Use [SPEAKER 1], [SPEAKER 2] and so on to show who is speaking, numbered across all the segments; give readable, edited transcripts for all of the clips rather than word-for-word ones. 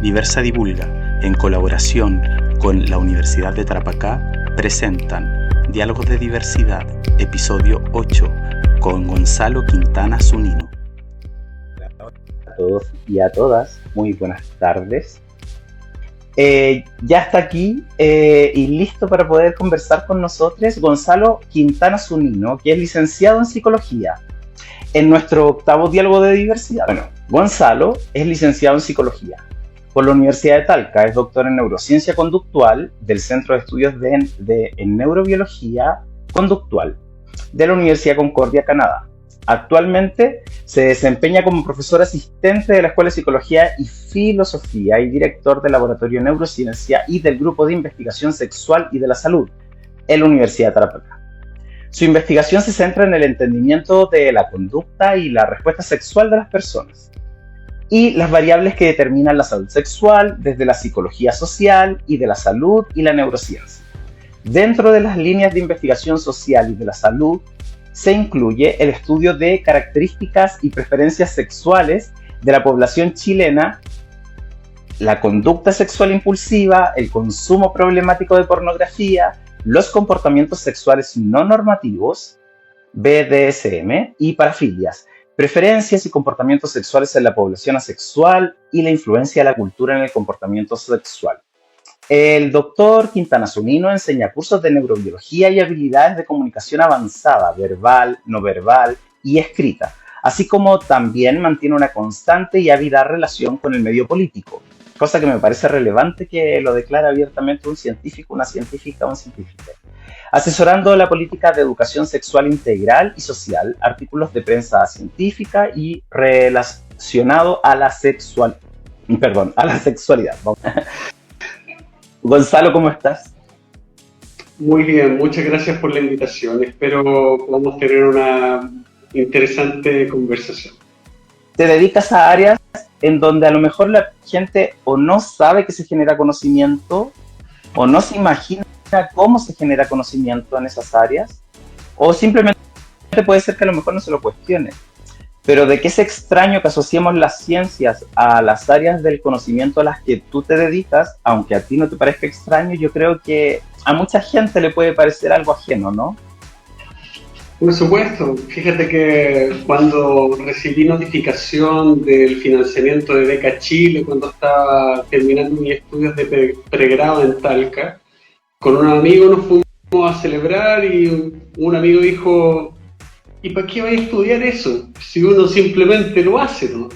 [SPEAKER 1] Diversa Divulga, en colaboración con la Universidad de Tarapacá, presentan Diálogos de Diversidad, episodio 8, con Gonzalo Quintana Zunino.
[SPEAKER 2] A todos y a todas, muy buenas tardes. Ya está aquí y listo para poder conversar con nosotros Gonzalo Quintana Zunino, que es licenciado en Psicología. En nuestro 8º Diálogo de Diversidad. Bueno, Gonzalo es licenciado en Psicología por la Universidad de Talca, es doctor en Neurociencia Conductual del Centro de Estudios en Neurobiología Conductual de la Universidad Concordia, Canadá. Actualmente se desempeña como profesor asistente de la Escuela de Psicología y Filosofía y director del Laboratorio de Neurociencia y del Grupo de Investigación Sexual y de la Salud en la Universidad de Tarapacá. Su investigación se centra en el entendimiento de la conducta y la respuesta sexual de las personas y las variables que determinan la salud sexual desde la psicología social y de la salud y la neurociencia. Dentro de las líneas de investigación social y de la salud se incluye el estudio de características y preferencias sexuales de la población chilena, la conducta sexual impulsiva, el consumo problemático de pornografía, los comportamientos sexuales no normativos, BDSM, y parafilias, preferencias y comportamientos sexuales en la población asexual y la influencia de la cultura en el comportamiento sexual. El doctor Quintana Zunino enseña cursos de neurobiología y habilidades de comunicación avanzada, verbal, no verbal y escrita, así como también mantiene una constante y ávida relación con el medio político, cosa que me parece relevante que lo declara abiertamente un científico, una científica o un científico. Asesorando la política de educación sexual integral y social, artículos de prensa científica y relacionado a la sexualidad. Gonzalo, ¿cómo estás?
[SPEAKER 3] Muy bien, muchas gracias por la invitación. Espero podamos tener una interesante conversación.
[SPEAKER 2] Te dedicas a áreas en donde a lo mejor la gente o no sabe que se genera conocimiento o no se imagina cómo se genera conocimiento en esas áreas, o simplemente puede ser que a lo mejor no se lo cuestione. Pero de que es extraño que asociemos las ciencias a las áreas del conocimiento a las que tú te dedicas, aunque a ti no te parezca extraño, yo creo que a mucha gente le puede parecer algo ajeno, ¿no?
[SPEAKER 3] Por supuesto, fíjate que cuando recibí notificación del financiamiento de Beca Chile, cuando estaba terminando mis estudios de pregrado en Talca, con un amigo nos fuimos a celebrar y un amigo dijo: ¿y para qué vais a estudiar eso? Si uno simplemente lo hace, ¿no?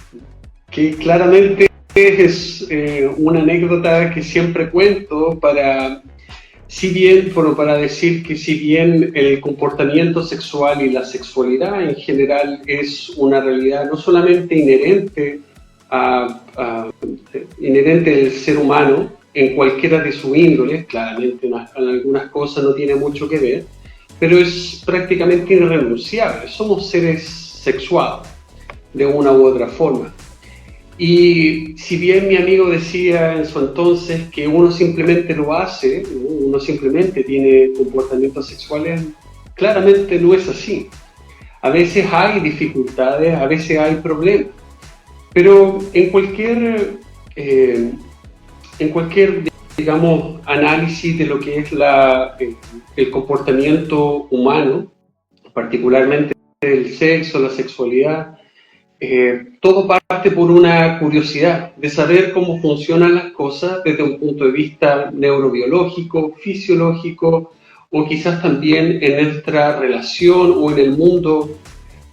[SPEAKER 3] Que claramente es una anécdota que siempre cuento para decir que si bien el comportamiento sexual y la sexualidad en general es una realidad no solamente inherente del ser humano en cualquiera de sus índoles, claramente en algunas cosas no tiene mucho que ver, pero es prácticamente irrenunciable. Somos seres sexuados de una u otra forma. Y si bien mi amigo decía en su entonces que uno simplemente lo hace, uno simplemente tiene comportamientos sexuales, claramente no es así. A veces hay dificultades, a veces hay problemas, pero en cualquier digamos, análisis de lo que es el comportamiento humano, particularmente el sexo, la sexualidad, todo parte por una curiosidad de saber cómo funcionan las cosas desde un punto de vista neurobiológico, fisiológico, o quizás también en nuestra relación o en el mundo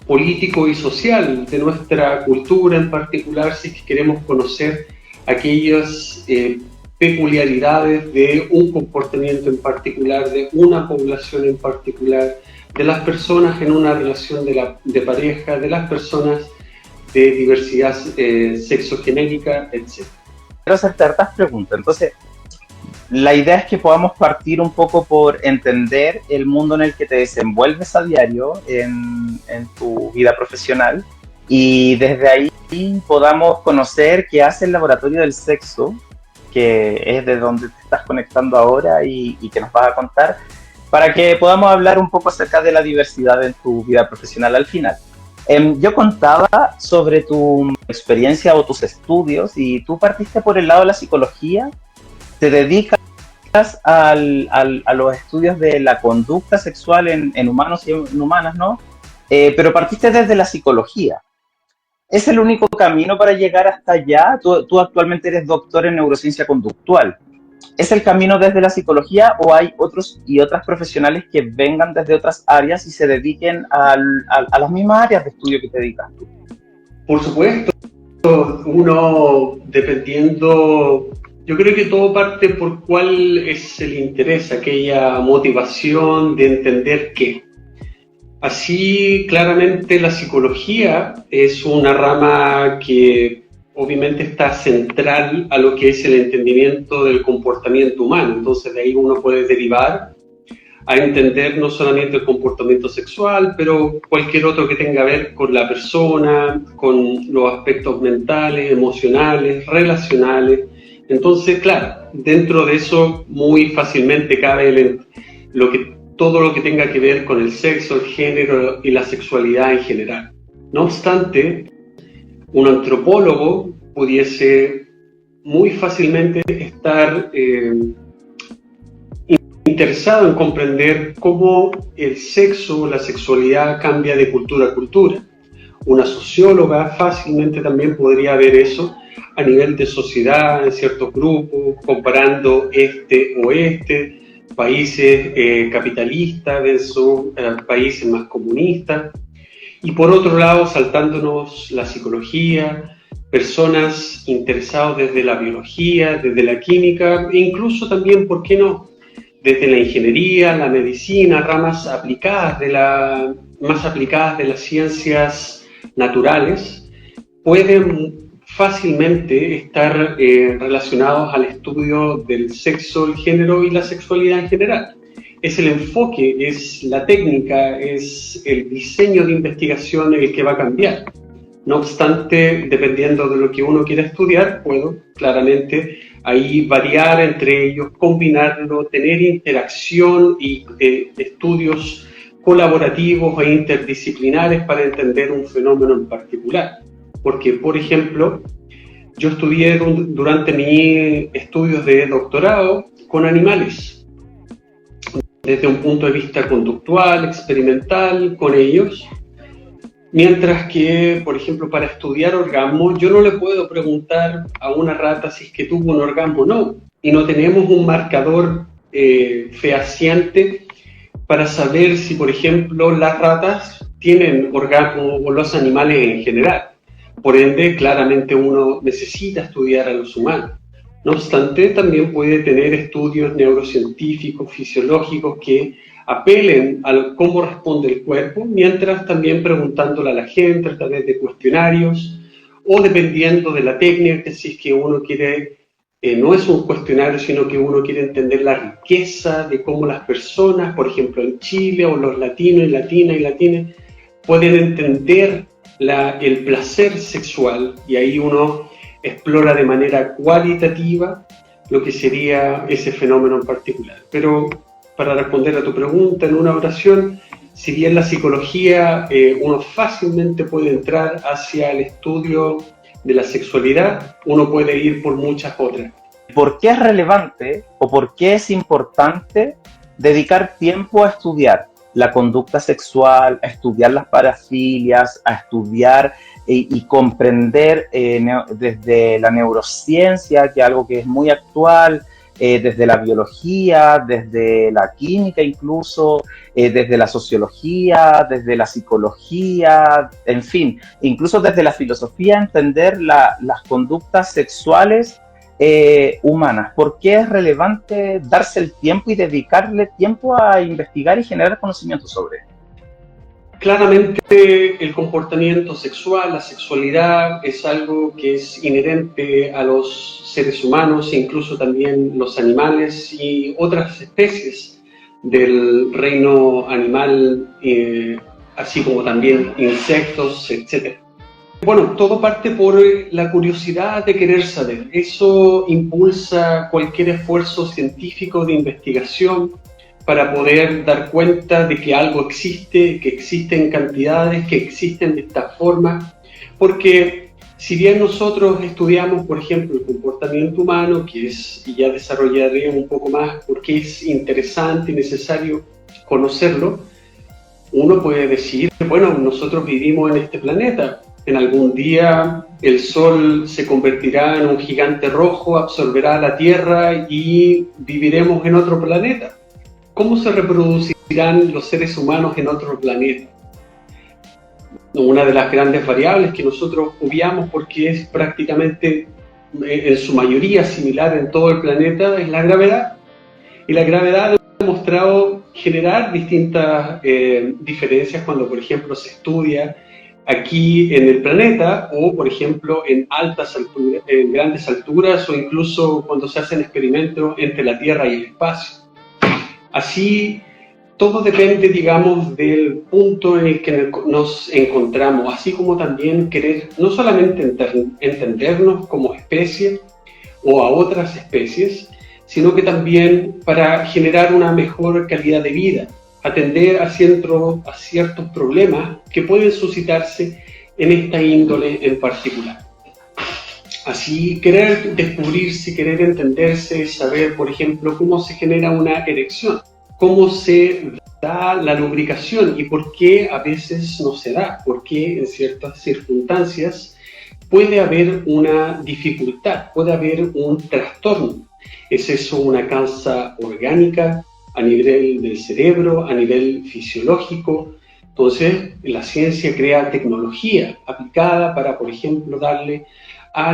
[SPEAKER 3] político y social de nuestra cultura en particular, si queremos conocer aquellas peculiaridades de un comportamiento en particular, de una población en particular, de las personas en una relación de pareja, de las personas de diversidad sexogenérica, etc.
[SPEAKER 2] Quiero hacerte hartas preguntas. Entonces, la idea es que podamos partir un poco por entender el mundo en el que te desenvuelves a diario en tu vida profesional, y desde ahí podamos conocer qué hace el Laboratorio del Sexo, que es de donde te estás conectando ahora y que nos vas a contar, para que podamos hablar un poco acerca de la diversidad en tu vida profesional al final. Yo contaba sobre tu experiencia o tus estudios y tú partiste por el lado de la psicología, te dedicas a los estudios de la conducta sexual en humanos y en humanas, ¿no? Pero partiste desde la psicología. ¿Es el único camino para llegar hasta allá? Tú actualmente eres doctor en neurociencia conductual. ¿Es el camino desde la psicología o hay otros y otras profesionales que vengan desde otras áreas y se dediquen a las mismas áreas de estudio que te dedicas tú?
[SPEAKER 3] Por supuesto, uno dependiendo, yo creo que todo parte por cuál es el interés, aquella motivación de entender qué. Así, claramente la psicología es una rama que obviamente está central a lo que es el entendimiento del comportamiento humano. Entonces de ahí uno puede derivar a entender no solamente el comportamiento sexual, pero cualquier otro que tenga que ver con la persona, con los aspectos mentales, emocionales, relacionales. Entonces, claro, dentro de eso muy fácilmente cabe todo lo que tenga que ver con el sexo, el género y la sexualidad en general. No obstante, un antropólogo pudiese muy fácilmente estar interesado en comprender cómo el sexo, la sexualidad cambia de cultura a cultura. Una socióloga fácilmente también podría ver eso a nivel de sociedad, en ciertos grupos, comparando oeste, países capitalistas versus países más comunistas. Y por otro lado, saltándonos la psicología, personas interesadas desde la biología, desde la química, e incluso también, ¿por qué no?, desde la ingeniería, la medicina, ramas más aplicadas de las ciencias naturales, pueden fácilmente estar relacionados al estudio del sexo, el género y la sexualidad en general. Es el enfoque, es la técnica, es el diseño de investigación el que va a cambiar. No obstante, dependiendo de lo que uno quiera estudiar, puedo claramente ahí variar entre ellos, combinarlo, tener interacción y estudios colaborativos e interdisciplinares para entender un fenómeno en particular. Porque, por ejemplo, yo estudié durante mis estudios de doctorado con animales, desde un punto de vista conductual, experimental, con ellos. Mientras que, por ejemplo, para estudiar orgasmos, yo no le puedo preguntar a una rata si es que tuvo un orgasmo o no. Y no tenemos un marcador fehaciente para saber si, por ejemplo, las ratas tienen orgasmo o los animales en general. Por ende, claramente uno necesita estudiar a los humanos. No obstante, también puede tener estudios neurocientíficos, fisiológicos que apelen a cómo responde el cuerpo, mientras también preguntándole a la gente a través de cuestionarios o dependiendo de la técnica, si es que uno quiere, no es un cuestionario, sino que uno quiere entender la riqueza de cómo las personas, por ejemplo en Chile o los latinos y latinas, pueden entender el placer sexual, y ahí uno explora de manera cualitativa lo que sería ese fenómeno en particular. Pero para responder a tu pregunta en una oración, si bien la psicología uno fácilmente puede entrar hacia el estudio de la sexualidad, uno puede ir por muchas otras.
[SPEAKER 2] ¿Por qué es relevante o por qué es importante dedicar tiempo a estudiar la conducta sexual, a estudiar las parafilias, a estudiar y comprender desde la neurociencia, que es algo que es muy actual, desde la biología, desde la química incluso, desde la sociología, desde la psicología, en fin, incluso desde la filosofía, entender las conductas sexuales humanas? ¿Por qué es relevante darse el tiempo y dedicarle tiempo a investigar y generar conocimiento sobre esto?
[SPEAKER 3] Claramente el comportamiento sexual, la sexualidad es algo que es inherente a los seres humanos e incluso también los animales y otras especies del reino animal, así como también insectos, etc. Bueno, todo parte por la curiosidad de querer saber. Eso impulsa cualquier esfuerzo científico de investigación, para poder dar cuenta de que algo existe, que existen cantidades, que existen de esta forma, porque si bien nosotros estudiamos, por ejemplo, el comportamiento humano, que es, y ya desarrollaré un poco más porque es interesante y necesario conocerlo, uno puede decir, bueno, nosotros vivimos en este planeta, en algún día el Sol se convertirá en un gigante rojo, absorberá la Tierra y viviremos en otro planeta. ¿Cómo se reproducirán los seres humanos en otro planeta? Una de las grandes variables que nosotros obviamos porque es prácticamente en su mayoría similar en todo el planeta es la gravedad. Y la gravedad ha demostrado generar distintas diferencias cuando, por ejemplo, se estudia aquí en el planeta o, por ejemplo, en altas alturas, en grandes alturas o incluso cuando se hacen experimentos entre la Tierra y el espacio. Así, todo depende, digamos, del punto en el que nos encontramos, así como también querer no solamente entendernos como especie o a otras especies, sino que también para generar una mejor calidad de vida, atender a ciertos problemas que pueden suscitarse en esta índole en particular. Así, querer descubrirse, querer entenderse, saber, por ejemplo, cómo se genera una erección, cómo se da la lubricación y por qué a veces no se da, por qué en ciertas circunstancias puede haber una dificultad, puede haber un trastorno. ¿Es eso una causa orgánica a nivel del cerebro, a nivel fisiológico? Entonces, la ciencia crea tecnología aplicada para, por ejemplo, darle a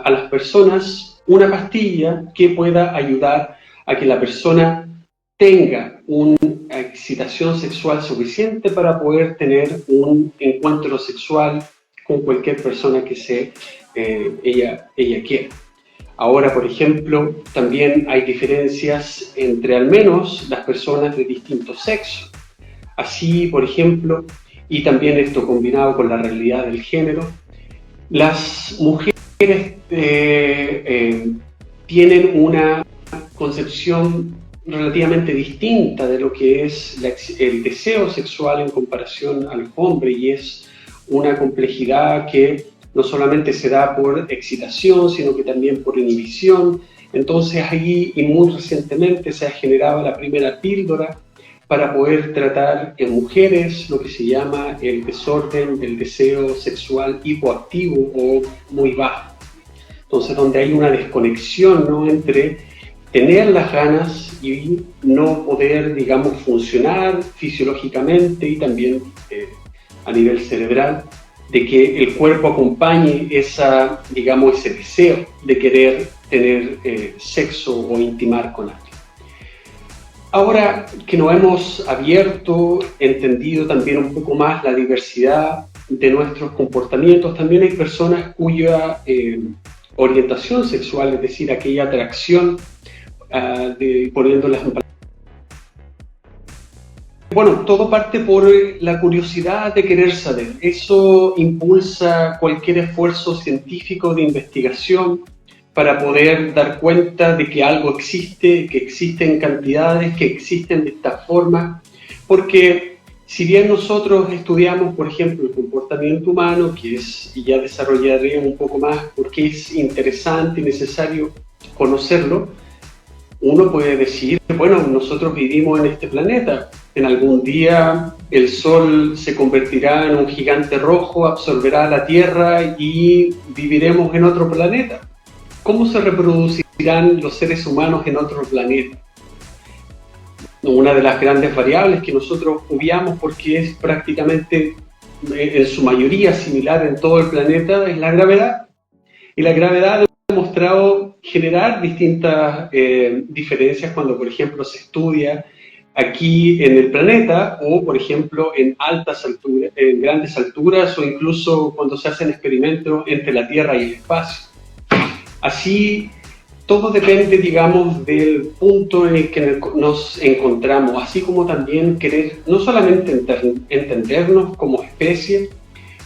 [SPEAKER 3] las personas una pastilla que pueda ayudar a que la persona tenga una excitación sexual suficiente para poder tener un encuentro sexual con cualquier persona que ella quiera. Ahora, por ejemplo, también hay diferencias entre al menos las personas de distintos sexos. Así, por ejemplo, y también esto combinado con la realidad del género, las mujeres tienen una concepción relativamente distinta de lo que es el deseo sexual en comparación al hombre, y es una complejidad que no solamente se da por excitación, sino que también por inhibición. Entonces ahí, y muy recientemente, se ha generado la primera píldora para poder tratar en mujeres lo que se llama el desorden del deseo sexual hipoactivo o muy bajo. Entonces, donde hay una desconexión, ¿no?, entre tener las ganas y no poder, digamos, funcionar fisiológicamente y también a nivel cerebral, de que el cuerpo acompañe ese deseo de querer tener sexo o intimar con alguien. Ahora que nos hemos abierto, entendido también un poco más la diversidad de nuestros comportamientos, también hay personas cuya orientación sexual, es decir, aquella atracción, poniéndolas en palabras. Bueno, todo parte por la curiosidad de querer saber. Eso impulsa cualquier esfuerzo científico de investigación para poder dar cuenta de que algo existe, que existen cantidades, que existen de esta forma, porque si bien nosotros estudiamos, por ejemplo, el comportamiento humano, que es, y ya desarrollaré un poco más porque es interesante y necesario conocerlo, uno puede decir, bueno, nosotros vivimos en este planeta, en algún día el Sol se convertirá en un gigante rojo, absorberá la Tierra y viviremos en otro planeta. ¿Cómo se reproducirán los seres humanos en otro planeta? Una de las grandes variables que nosotros obviamos porque es prácticamente en su mayoría similar en todo el planeta es la gravedad. Y la gravedad ha demostrado generar distintas diferencias cuando, por ejemplo, se estudia aquí en el planeta o, por ejemplo, en altas alturas, en grandes alturas o incluso cuando se hacen experimentos entre la Tierra y el espacio. Así, todo depende, digamos, del punto en el que nos encontramos, así como también querer no solamente entendernos como especie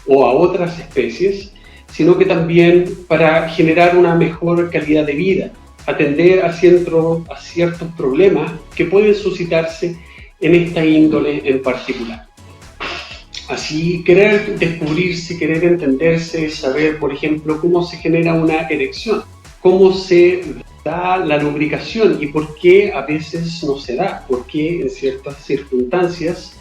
[SPEAKER 3] o a otras especies, sino que también para generar una mejor calidad de vida, atender a ciertos problemas que pueden suscitarse en esta índole en particular. Así, querer descubrirse, querer entenderse, saber, por ejemplo, cómo se genera una erección, cómo se da la lubricación y por qué a veces no se da, por qué en ciertas circunstancias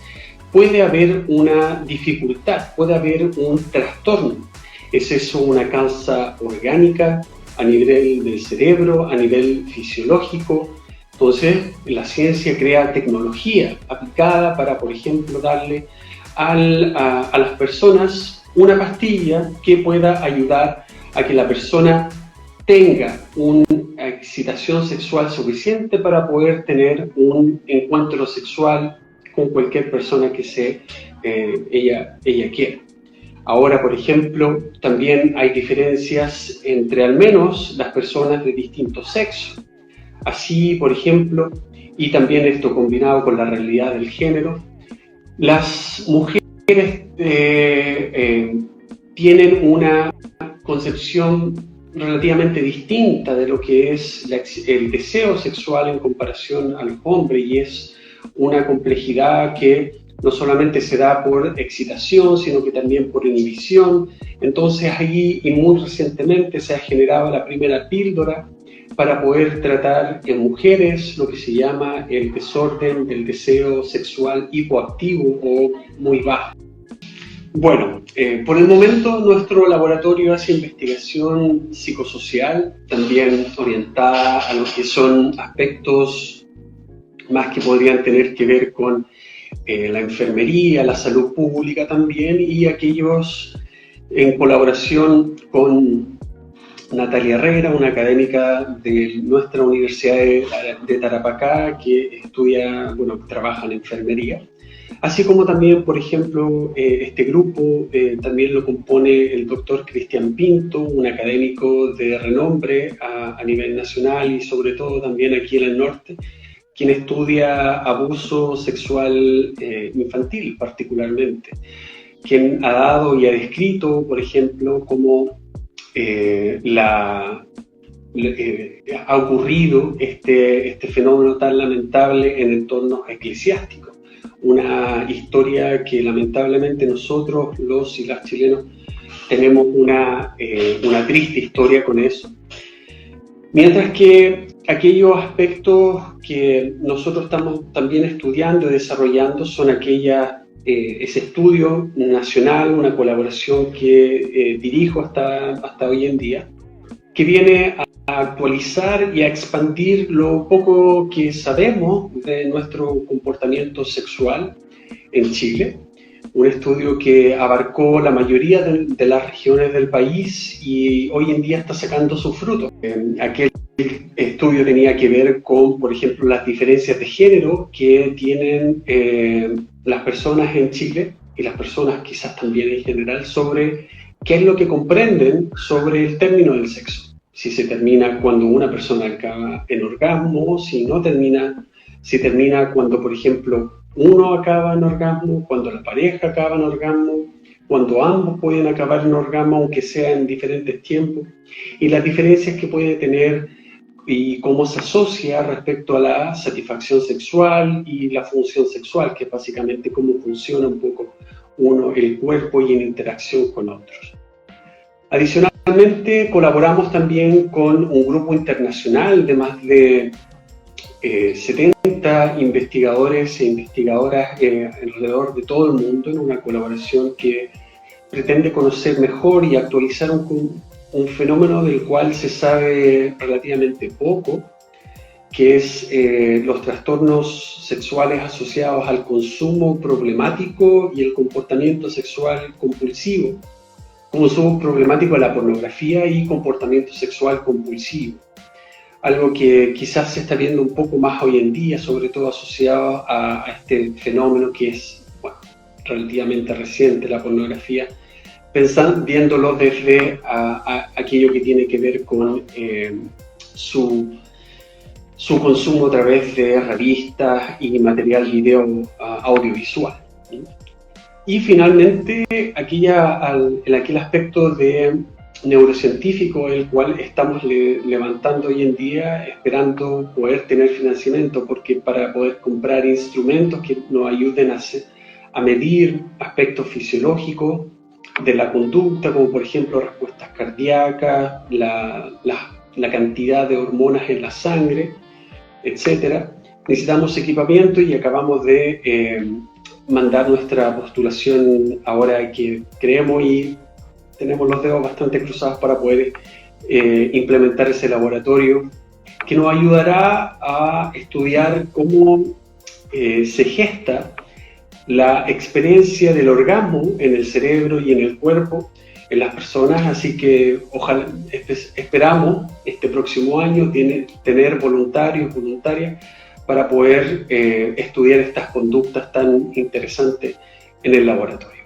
[SPEAKER 3] puede haber una dificultad, puede haber un trastorno. ¿Es eso una causa orgánica a nivel del cerebro, a nivel fisiológico? Entonces, la ciencia crea tecnología aplicada para, por ejemplo, darle a las personas una pastilla que pueda ayudar a que la persona tenga una excitación sexual suficiente para poder tener un encuentro sexual con cualquier persona que ella quiera. Ahora, por ejemplo, también hay diferencias entre al menos las personas de distintos sexos. Así, por ejemplo, y también esto combinado con la realidad del género, las mujeres tienen una concepción relativamente distinta de lo que es el deseo sexual en comparación a los hombres, y es una complejidad que no solamente se da por excitación, sino que también por inhibición. Entonces ahí, y muy recientemente, se ha generado la primera píldora para poder tratar en mujeres lo que se llama el desorden del deseo sexual hipoactivo o muy bajo. Bueno, por el momento nuestro laboratorio hace investigación psicosocial, también orientada a lo que son aspectos más que podrían tener que ver con la enfermería, la salud pública también, y aquellos en colaboración con Natalia Herrera, una académica de nuestra Universidad de Tarapacá que trabaja en enfermería. Así como también, por ejemplo, este grupo también lo compone el doctor Cristian Pinto, un académico de renombre a nivel nacional y sobre todo también aquí en el norte, quien estudia abuso sexual infantil particularmente, quien ha dado y ha descrito, por ejemplo, cómo ha ocurrido este fenómeno tan lamentable en entornos eclesiásticos. Una historia que lamentablemente nosotros, los y las chilenos, tenemos una triste historia con eso. Mientras que aquellos aspectos que nosotros estamos también estudiando y desarrollando son ese estudio nacional, una colaboración que dirijo hasta hoy en día, que viene a actualizar y a expandir lo poco que sabemos de nuestro comportamiento sexual en Chile. Un estudio que abarcó la mayoría de las regiones del país y hoy en día está sacando sus frutos. Aquel estudio tenía que ver con, por ejemplo, las diferencias de género que tienen las personas en Chile y las personas quizás también en general sobre qué es lo que comprenden sobre el término del sexo. Si se termina cuando una persona acaba en orgasmo, si termina cuando, por ejemplo, uno acaba en orgasmo, cuando la pareja acaba en orgasmo, cuando ambos pueden acabar en orgasmo, aunque sea en diferentes tiempos, y las diferencias que puede tener y cómo se asocia respecto a la satisfacción sexual y la función sexual, que es básicamente cómo funciona un poco el cuerpo y en interacción con otros. Adicionalmente, colaboramos también con un grupo internacional de más de 70 investigadores e investigadoras alrededor de todo el mundo en una colaboración que pretende conocer mejor y actualizar un fenómeno del cual se sabe relativamente poco, que es los trastornos sexuales asociados al consumo problemático y el comportamiento sexual compulsivo, consumo problemático de la pornografía y comportamiento sexual compulsivo. Algo que quizás se está viendo un poco más hoy en día, sobre todo asociado a este fenómeno que es relativamente reciente, la pornografía, viéndolo desde aquello que tiene que ver con su consumo a través de revistas y material video audiovisual. Y finalmente, en aquel aspecto de neurocientífico el cual estamos levantando hoy en día, esperando poder tener financiamiento, porque para poder comprar instrumentos que nos ayuden a medir aspectos fisiológicos de la conducta, como por ejemplo respuestas cardíacas, la cantidad de hormonas en la sangre, etcétera. Necesitamos equipamiento y acabamos de mandar nuestra postulación ahora que creemos y tenemos los dedos bastante cruzados para poder implementar ese laboratorio que nos ayudará a estudiar cómo se gesta la experiencia del orgasmo en el cerebro y en el cuerpo en las personas, así que ojalá, esperamos este próximo año tener voluntarios, voluntarias para poder estudiar estas conductas tan interesantes en el laboratorio.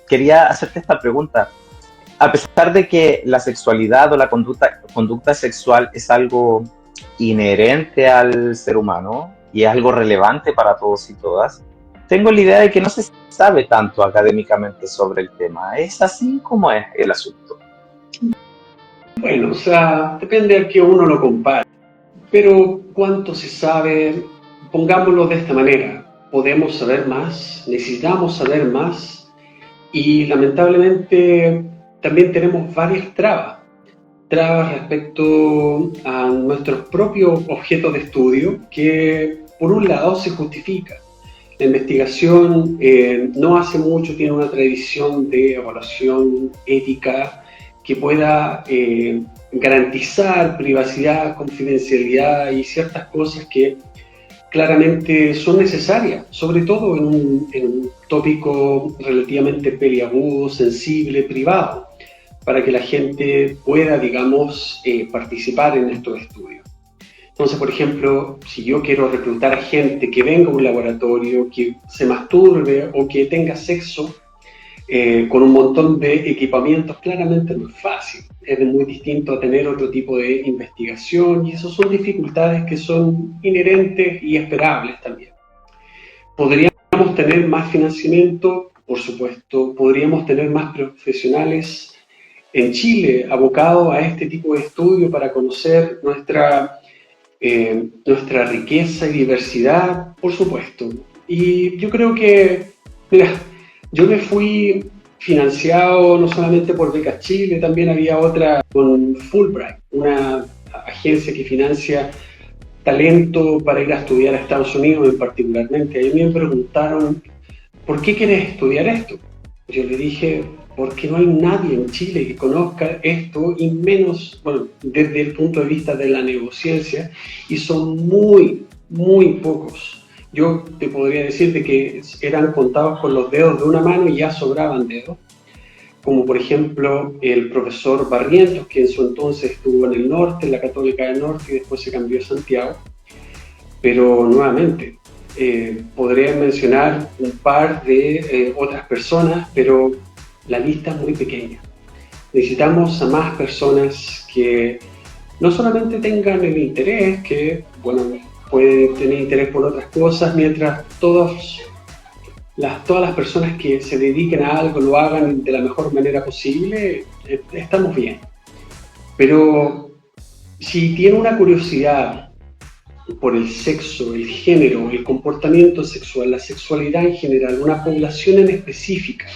[SPEAKER 2] Quería hacerte esta pregunta. A pesar de que la sexualidad o la conducta sexual es algo inherente al ser humano y es algo relevante para todos y todas, tengo la idea de que no se sabe tanto académicamente sobre el tema. ¿Es así como es el asunto?
[SPEAKER 3] Bueno, o sea, depende a qué uno lo compare. Pero ¿cuánto se sabe? Pongámoslo de esta manera. Podemos saber más, necesitamos saber más y lamentablemente también tenemos varias trabas respecto a nuestros propios objetos de estudio que por un lado se justifica. La investigación no hace mucho tiene una tradición de evaluación ética que pueda garantizar privacidad, confidencialidad y ciertas cosas que claramente son necesarias, sobre todo en un tópico relativamente peliagudo, sensible, privado, para que la gente pueda, digamos, participar en estos estudios. Entonces, por ejemplo, si yo quiero reclutar a gente que venga a un laboratorio, que se masturbe o que tenga sexo con un montón de equipamientos, claramente no es fácil. Es muy distinto a tener otro tipo de investigación y esas son dificultades que son inherentes y esperables también. ¿Podríamos tener más financiamiento? Por supuesto. ¿Podríamos tener más profesionales en Chile abocados a este tipo de estudio para conocer nuestra riqueza y diversidad? Por supuesto. Y yo creo que, mira, yo me fui financiado no solamente por Becas Chile, también había otra con Fulbright, una agencia que financia talento para ir a estudiar a Estados Unidos particularmente. A mí me preguntaron, ¿por qué quieres estudiar esto? Yo le dije, porque no hay nadie en Chile que conozca esto, y menos, bueno, desde el punto de vista de la neurociencia, y son muy, muy pocos. Yo te podría decir de que eran contados con los dedos de una mano y ya sobraban dedos, como por ejemplo el profesor Barrientos, que en su entonces estuvo en el norte, en la Católica del Norte, y después se cambió a Santiago. Pero nuevamente, podría mencionar un par de otras personas, pero la lista es muy pequeña. Necesitamos a más personas que no solamente tengan el interés, que, bueno, pueden tener interés por otras cosas, mientras todas las personas que se dediquen a algo lo hagan de la mejor manera posible, estamos bien. Pero si tiene una curiosidad por el sexo, el género, el comportamiento sexual, la sexualidad en general, una población en específica,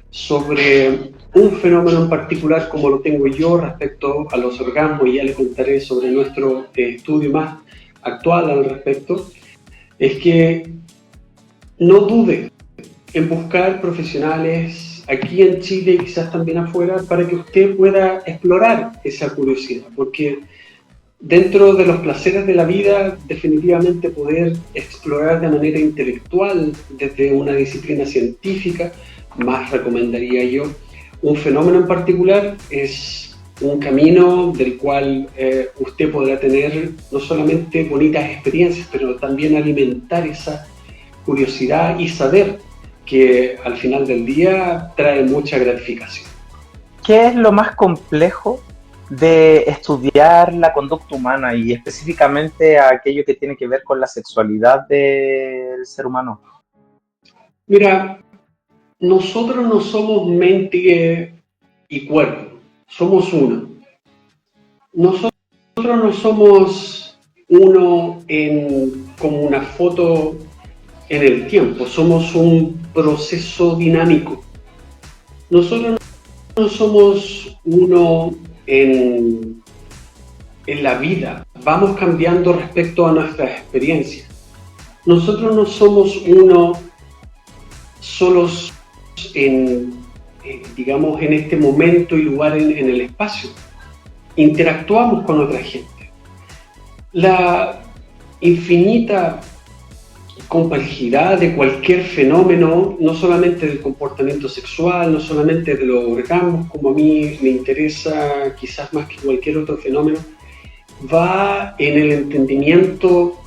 [SPEAKER 3] sobre un fenómeno en particular como lo tengo yo respecto a los orgasmos, y ya le contaré sobre nuestro estudio más actual al respecto, es que no dude en buscar profesionales aquí en Chile y quizás también afuera para que usted pueda explorar esa curiosidad, porque dentro de los placeres de la vida, definitivamente poder explorar de manera intelectual desde una disciplina científica, más recomendaría yo, un fenómeno en particular es un camino del cual usted podrá tener no solamente bonitas experiencias, pero también alimentar esa curiosidad y saber que al final del día trae mucha gratificación.
[SPEAKER 2] ¿Qué es lo más complejo de estudiar la conducta humana y específicamente aquello que tiene que ver con la sexualidad del ser humano?
[SPEAKER 3] Mira, nosotros no somos mente y cuerpo. somos uno. Nosotros no somos uno como una foto en el tiempo, somos un proceso dinámico. Nosotros no somos uno en la vida, vamos cambiando respecto a nuestras experiencias. Nosotros no somos uno solos digamos, en este momento y lugar en el espacio. Interactuamos con otra gente. La infinita complejidad de cualquier fenómeno, no solamente del comportamiento sexual, no solamente de los orgasmos, como a mí me interesa quizás más que cualquier otro fenómeno, va en el entendimiento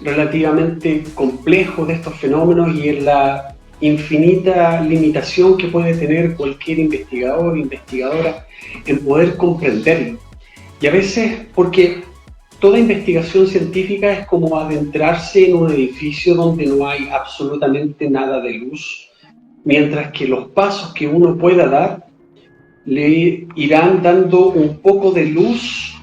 [SPEAKER 3] relativamente complejo de estos fenómenos y en la infinita limitación que puede tener cualquier investigador, investigadora, en poder comprenderlo. Y a veces, porque toda investigación científica es como adentrarse en un edificio donde no hay absolutamente nada de luz, mientras que los pasos que uno pueda dar le irán dando un poco de luz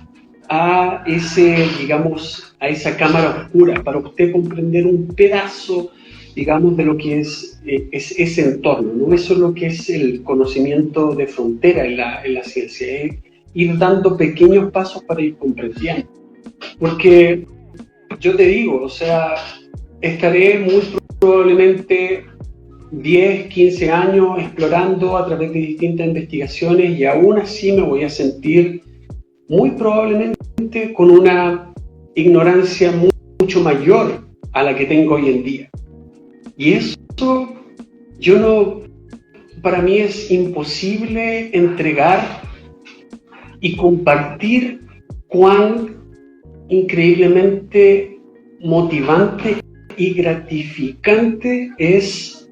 [SPEAKER 3] a digamos, a esa cámara oscura, para usted comprender un pedazo, digamos, de lo que es ese entorno, ¿no? Eso es lo que es el conocimiento de frontera en la ciencia, es ir dando pequeños pasos para ir comprendiendo. Porque yo te digo, o sea, estaré muy probablemente 10, 15 años explorando a través de distintas investigaciones y aún así me voy a sentir muy probablemente con una ignorancia mucho mayor a la que tengo hoy en día. Y eso, para mí es imposible entregar y compartir cuán increíblemente motivante y gratificante es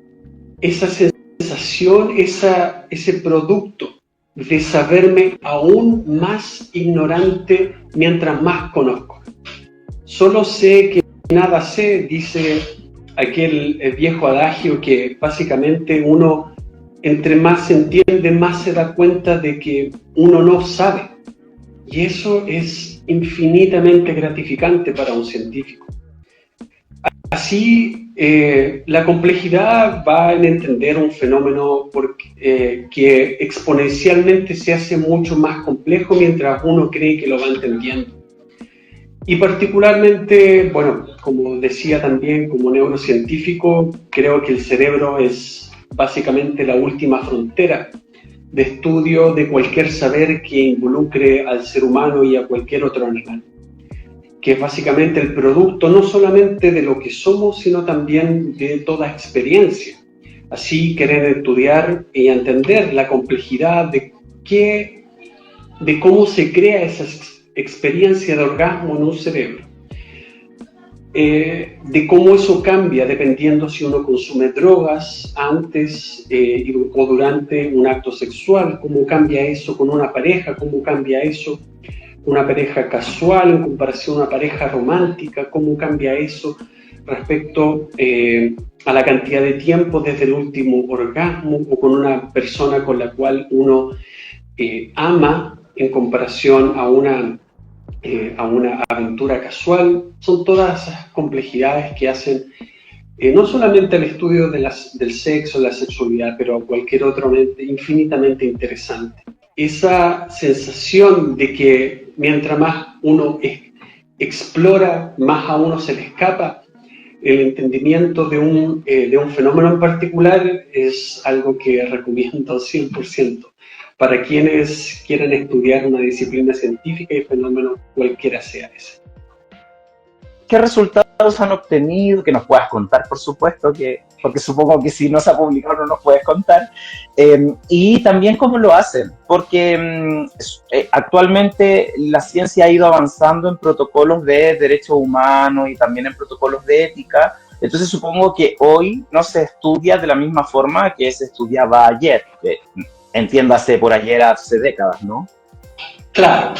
[SPEAKER 3] esa sensación, ese producto de saberme aún más ignorante mientras más conozco. Solo sé que nada sé, dice aquel viejo adagio que básicamente uno, entre más se entiende, más se da cuenta de que uno no sabe. Y eso es infinitamente gratificante para un científico. Así, la complejidad va en entender un fenómeno que exponencialmente se hace mucho más complejo mientras uno cree que lo va entendiendo. Y particularmente, bueno, como decía también, como neurocientífico, creo que el cerebro es básicamente la última frontera de estudio de cualquier saber que involucre al ser humano y a cualquier otro animal, que es básicamente el producto no solamente de lo que somos, sino también de toda experiencia. Así, querer estudiar y entender la complejidad de cómo se crea esa experiencia de orgasmo en un cerebro, de cómo eso cambia dependiendo si uno consume drogas antes o durante un acto sexual, cómo cambia eso con una pareja, cómo cambia eso una pareja casual en comparación a una pareja romántica, cómo cambia eso respecto a la cantidad de tiempo desde el último orgasmo o con una persona con la cual uno ama en comparación a una aventura casual. Son todas esas complejidades que hacen no solamente el estudio del sexo, la sexualidad, pero cualquier otro infinitamente interesante. Esa sensación de que mientras más uno explora, más a uno se le escapa el entendimiento de un fenómeno en particular, es algo que recomiendo 100% para quienes quieran estudiar una disciplina científica y fenómeno cualquiera sea ese.
[SPEAKER 2] ¿Qué resultados han obtenido? Que nos puedas contar, por supuesto, porque supongo que si no se ha publicado no nos puedes contar. Y también cómo lo hacen, porque actualmente la ciencia ha ido avanzando en protocolos de derechos humanos y también en protocolos de ética. Entonces supongo que hoy no se estudia de la misma forma que se estudiaba ayer, que entiéndase por ayer hace décadas, ¿no?
[SPEAKER 3] Claro.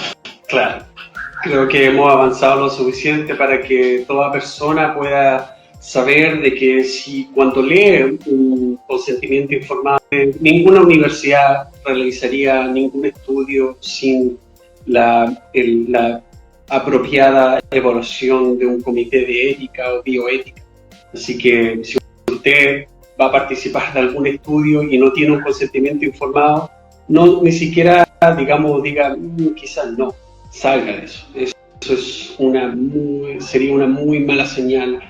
[SPEAKER 3] Creo que hemos avanzado lo suficiente para que toda persona pueda saber de que si cuando lee un consentimiento informado, ninguna universidad realizaría ningún estudio sin la apropiada evaluación de un comité de ética o bioética. Así que si usted va a participar de algún estudio y no tiene un consentimiento informado, no ni siquiera, digamos, diga, quizás no, salga de eso. Eso es sería una muy mala señal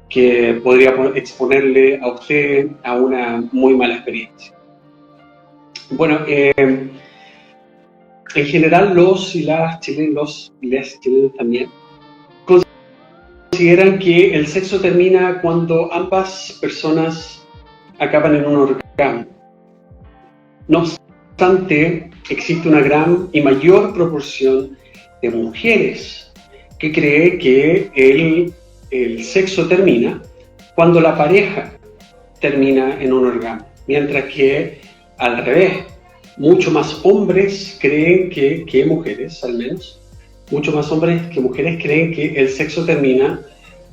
[SPEAKER 3] que podría exponerle a usted a una muy mala experiencia. Bueno, en general los y las chilenos también consideran que el sexo termina cuando ambas personas acaban en un orgasmo. No obstante, existe una gran y mayor proporción de mujeres que cree que el sexo termina cuando la pareja termina en un orgasmo, mientras que al revés, mucho más hombres creen que mujeres, al menos, mucho más hombres que mujeres creen que el sexo termina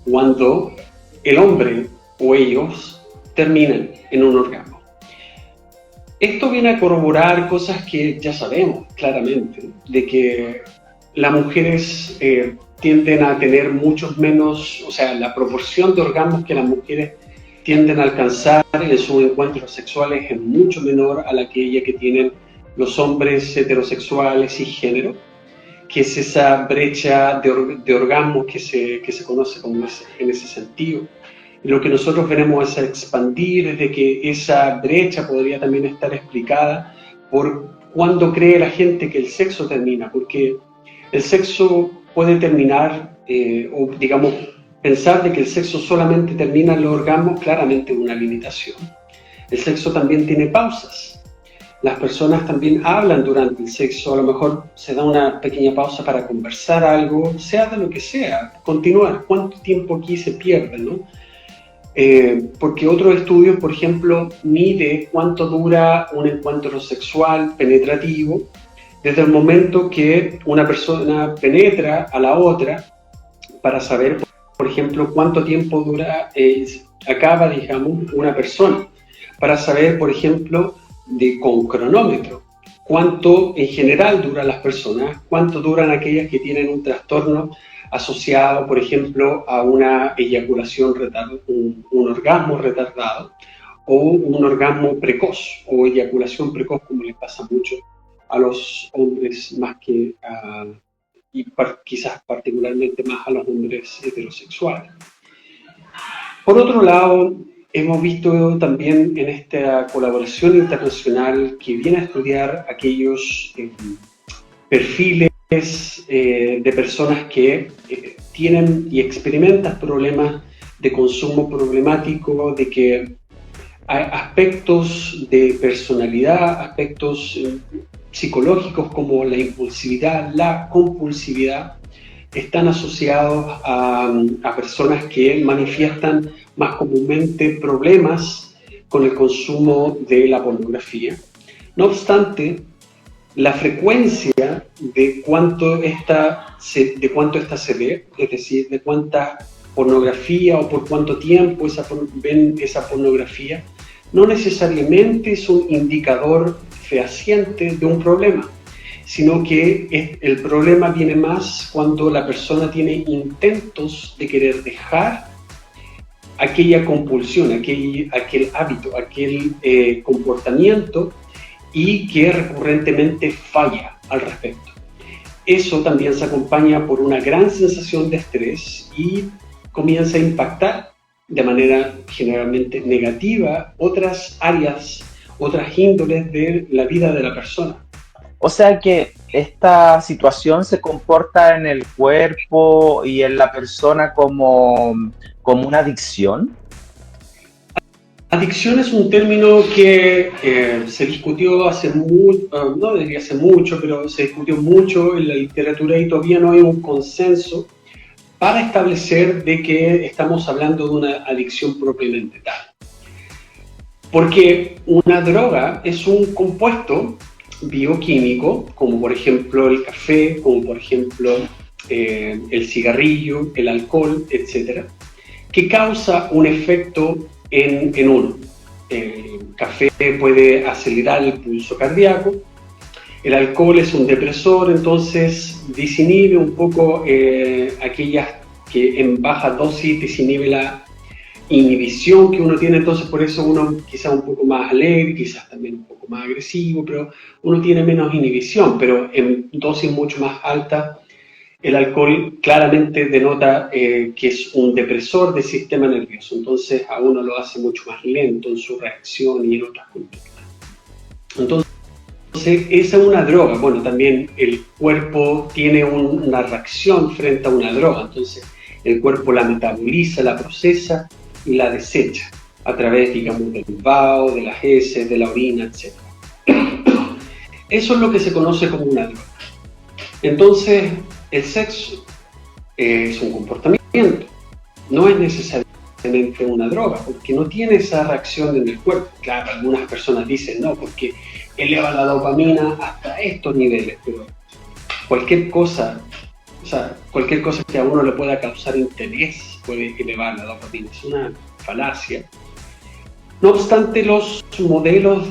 [SPEAKER 3] cuando el hombre o ellos terminan en un orgasmo. Esto viene a corroborar cosas que ya sabemos claramente, de que las mujeres tienden a tener muchos menos, o sea, la proporción de orgasmos que las mujeres tienden a alcanzar en sus encuentros sexuales es mucho menor a la que tienen los hombres heterosexuales cisgénero, que es esa brecha de orgasmos que se conoce como en ese sentido. Y lo que nosotros queremos es expandir es de que esa brecha podría también estar explicada por cuándo cree la gente que el sexo termina, porque el sexo puede terminar, o digamos, pensar de que el sexo solamente termina en los orgasmos, claramente es una limitación. El sexo también tiene pausas. Las personas también hablan durante el sexo, a lo mejor se da una pequeña pausa para conversar algo, sea de lo que sea, continuar. ¿Cuánto tiempo aquí se pierde, no? Porque otros estudios, por ejemplo, mide cuánto dura un encuentro sexual penetrativo desde el momento que una persona penetra a la otra para saber, por ejemplo, cuánto tiempo acaba, digamos, una persona, para saber, por ejemplo, con cronómetro, cuánto en general duran las personas, cuánto duran aquellas que tienen un trastorno asociado, por ejemplo, a una eyaculación retardada, un orgasmo retardado, o un orgasmo precoz, o eyaculación precoz, como les pasa mucho a los hombres más que y quizás particularmente más a los hombres heterosexuales. Por otro lado, hemos visto también en esta colaboración internacional que viene a estudiar aquellos perfiles de personas que tienen y experimentan problemas de consumo problemático, de que hay aspectos de personalidad, aspectos psicológicos como la impulsividad, la compulsividad, están asociados a personas que manifiestan más comúnmente problemas con el consumo de la pornografía. No obstante, la frecuencia de cuánto esta se ve, es decir, de cuánta pornografía o por cuánto tiempo ven esa pornografía, no necesariamente es un indicador fehaciente de un problema, sino que el problema viene más cuando la persona tiene intentos de querer dejar aquella compulsión, aquel hábito, aquel comportamiento, y que recurrentemente falla al respecto. Eso también se acompaña por una gran sensación de estrés y comienza a impactar de manera generalmente negativa otras áreas, otras índoles de la vida de la persona.
[SPEAKER 2] O sea que esta situación se comporta en el cuerpo y en la persona como una adicción.
[SPEAKER 3] Adicción es un término que se discutió no diría hace mucho, pero se discutió mucho en la literatura y todavía no hay un consenso para establecer de que estamos hablando de una adicción propiamente tal. Porque una droga es un compuesto bioquímico, como por ejemplo el café, como por ejemplo el cigarrillo, el alcohol, etc., que causa un efecto en uno. café puede acelerar el pulso cardíaco. El alcohol es un depresor, entonces desinhibe un poco aquellas que en baja dosis desinhibe la inhibición que uno tiene, entonces por eso uno quizás un poco más alegre, quizás también un poco más agresivo, pero uno tiene menos inhibición, pero en dosis mucho más altas el alcohol claramente denota que es un depresor del sistema nervioso, entonces a uno lo hace mucho más lento en su reacción y en otras conductas. Entonces, esa es una droga. Bueno, también el cuerpo tiene una reacción frente a una droga, entonces el cuerpo la metaboliza, la procesa y la desecha a través, digamos, del vaho, de las heces, de la orina, etc. Eso es lo que se conoce como una droga. Entonces, el sexo es un comportamiento, no es necesariamente una droga, porque no tiene esa reacción en el cuerpo. Claro, algunas personas dicen no, porque eleva la dopamina hasta estos niveles, pero cualquier cosa, o sea, cualquier cosa que a uno le pueda causar interés puede elevar la dopamina, es una falacia. No obstante, los modelos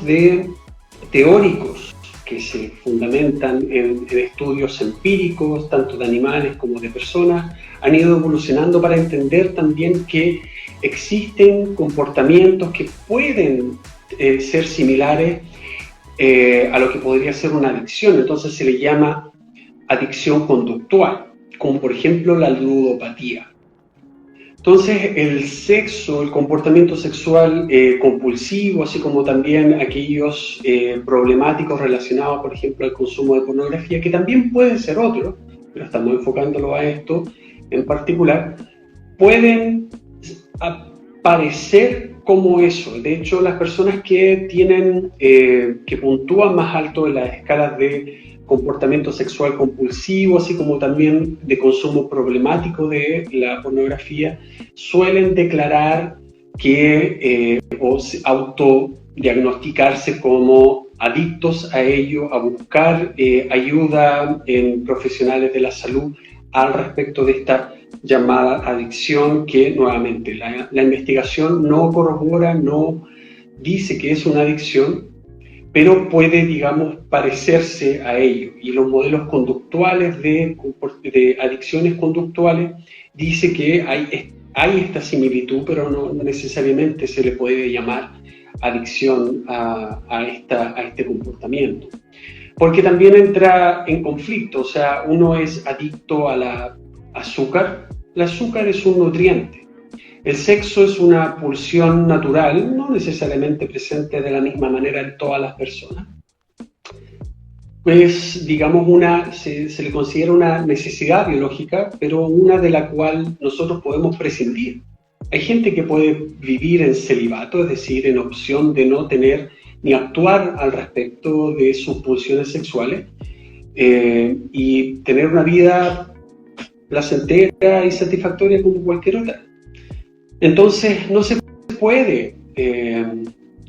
[SPEAKER 3] teóricos que se fundamentan en estudios empíricos, tanto de animales como de personas, han ido evolucionando para entender también que existen comportamientos que pueden ser similares a lo que podría ser una adicción. Entonces se le llama adicción conductual, como por ejemplo la ludopatía. Entonces el sexo, el comportamiento sexual compulsivo, así como también aquellos problemáticos relacionados, por ejemplo, al consumo de pornografía, que también pueden ser otros, pero estamos enfocándolo a esto en particular, pueden aparecer como eso. De hecho, las personas que que puntúan más alto en las escalas de comportamiento sexual compulsivo, así como también de consumo problemático de la pornografía, suelen declarar que o autodiagnosticarse como adictos a ello, a buscar ayuda en profesionales de la salud al respecto de esta llamada adicción, que nuevamente la investigación no corrobora, no dice que es una adicción, pero puede, digamos, parecerse a ello. Y los modelos conductuales de adicciones conductuales dice que hay esta similitud, pero no necesariamente se le puede llamar adicción a este comportamiento. Porque también entra en conflicto, o sea, uno es adicto a la azúcar. El azúcar es un nutriente. El sexo es una pulsión natural, no necesariamente presente de la misma manera en todas las personas. Pues, digamos, se le considera una necesidad biológica, pero una de la cual nosotros podemos prescindir. Hay gente que puede vivir en celibato, es decir, en opción de no tener ni actuar al respecto de sus pulsiones sexuales y tener una vida placentera y satisfactoria como cualquier otra. Entonces, no se puede,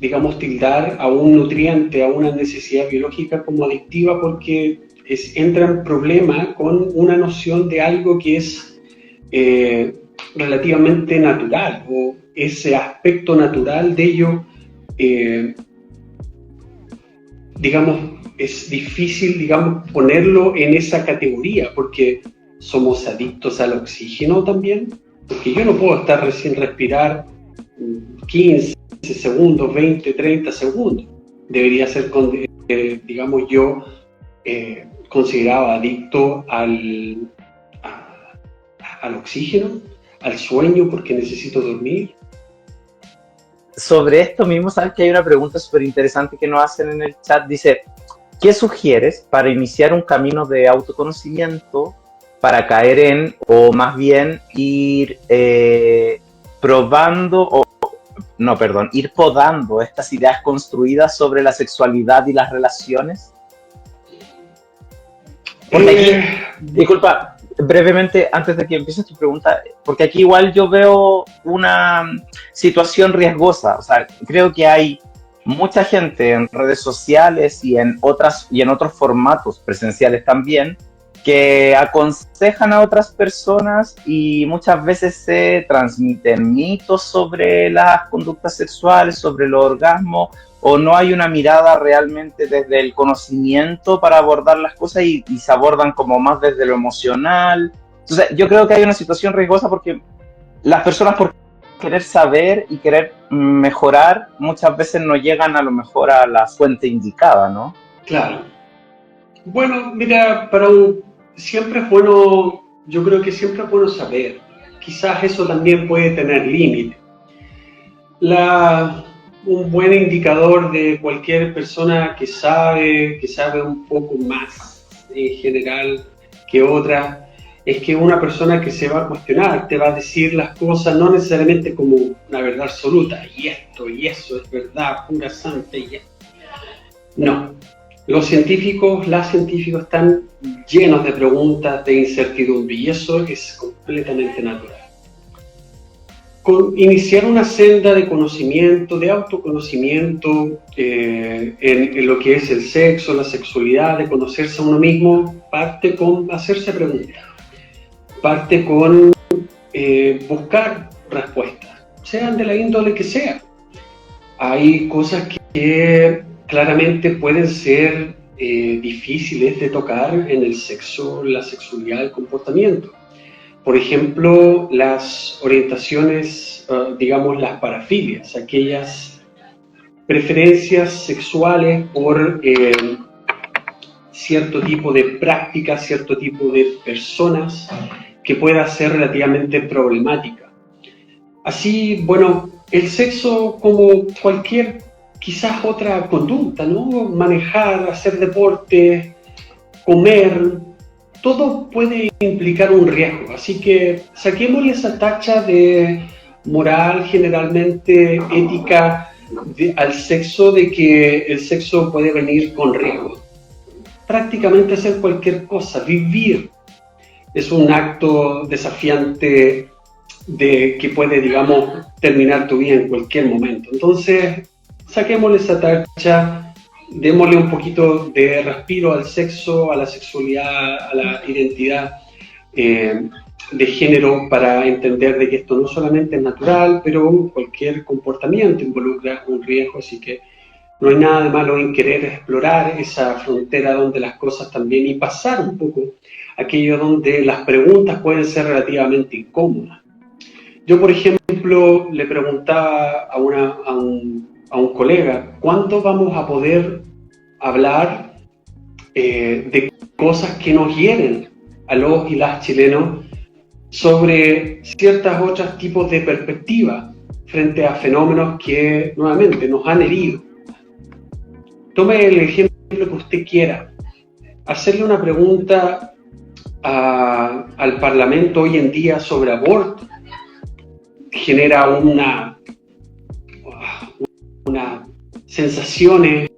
[SPEAKER 3] digamos, tildar a un nutriente, a una necesidad biológica como adictiva, porque entra en problema con una noción de algo que es relativamente natural, o ese aspecto natural de ello, digamos, es difícil, digamos, ponerlo en esa categoría, porque somos adictos al oxígeno también. Porque yo no puedo estar sin respirar 15 segundos, 20, 30 segundos. Debería ser, digamos, yo considerado adicto al oxígeno, al sueño, porque necesito dormir.
[SPEAKER 2] Sobre esto mismo, sabes que hay una pregunta súper interesante que nos hacen en el chat. Dice, ¿qué sugieres para iniciar un camino de autoconocimiento, para caer en, o más bien ir ir podando estas ideas construidas sobre la sexualidad y las relaciones? Porque aquí, disculpa, brevemente, antes de que empieces tu pregunta, porque aquí igual yo veo una situación riesgosa. O sea, creo que hay mucha gente en redes sociales y en otros formatos presenciales también, que aconsejan a otras personas y muchas veces se transmiten mitos sobre las conductas sexuales, sobre los orgasmos, o no hay una mirada realmente desde el conocimiento para abordar las cosas y se abordan como más desde lo emocional. Entonces yo creo que hay una situación riesgosa porque las personas por querer saber y querer mejorar muchas veces no llegan a lo mejor a la fuente indicada, ¿no?
[SPEAKER 3] Claro. Bueno, mira, siempre es bueno, yo creo que siempre es bueno saber. Quizás eso también puede tener límite. Un buen indicador de cualquier persona que sabe un poco más en general que otra, es que una persona que se va a cuestionar, te va a decir las cosas no necesariamente como una verdad absoluta, y esto y eso es verdad, pura santa y esto. No. Las científicos están llenos de preguntas, de incertidumbre, y eso es completamente natural. Iniciar una senda de conocimiento, de autoconocimiento en lo que es el sexo, la sexualidad, de conocerse a uno mismo, parte con hacerse preguntas, parte con buscar respuestas, sean de la índole que sea. Hay cosas que claramente pueden ser difíciles de tocar en el sexo, la sexualidad, el comportamiento. Por ejemplo, las orientaciones, digamos las parafilias, aquellas preferencias sexuales por cierto tipo de prácticas, cierto tipo de personas que pueda ser relativamente problemática. Así, bueno, el sexo como cualquier quizás otra conducta, ¿no? Manejar, hacer deporte, comer, todo puede implicar un riesgo, así que saquémosle esa tacha de moral, generalmente ética, al sexo, de que el sexo puede venir con riesgo. Prácticamente hacer cualquier cosa, vivir, es un acto desafiante que puede, digamos, terminar tu vida en cualquier momento. Entonces, saquémosle esa tacha, démosle un poquito de respiro al sexo, a la sexualidad, a la identidad de género, para entender de que esto no solamente es natural, pero cualquier comportamiento involucra un riesgo, así que no hay nada de malo en querer explorar esa frontera donde las cosas también, y pasar un poco aquello donde las preguntas pueden ser relativamente incómodas. Yo, por ejemplo, le preguntaba a un colega, ¿cuándo vamos a poder hablar de cosas que nos hieren a los y las chilenos sobre ciertos otros tipos de perspectivas frente a fenómenos que nuevamente nos han herido? Tome el ejemplo que usted quiera. Hacerle una pregunta al Parlamento hoy en día sobre aborto genera unas sensaciones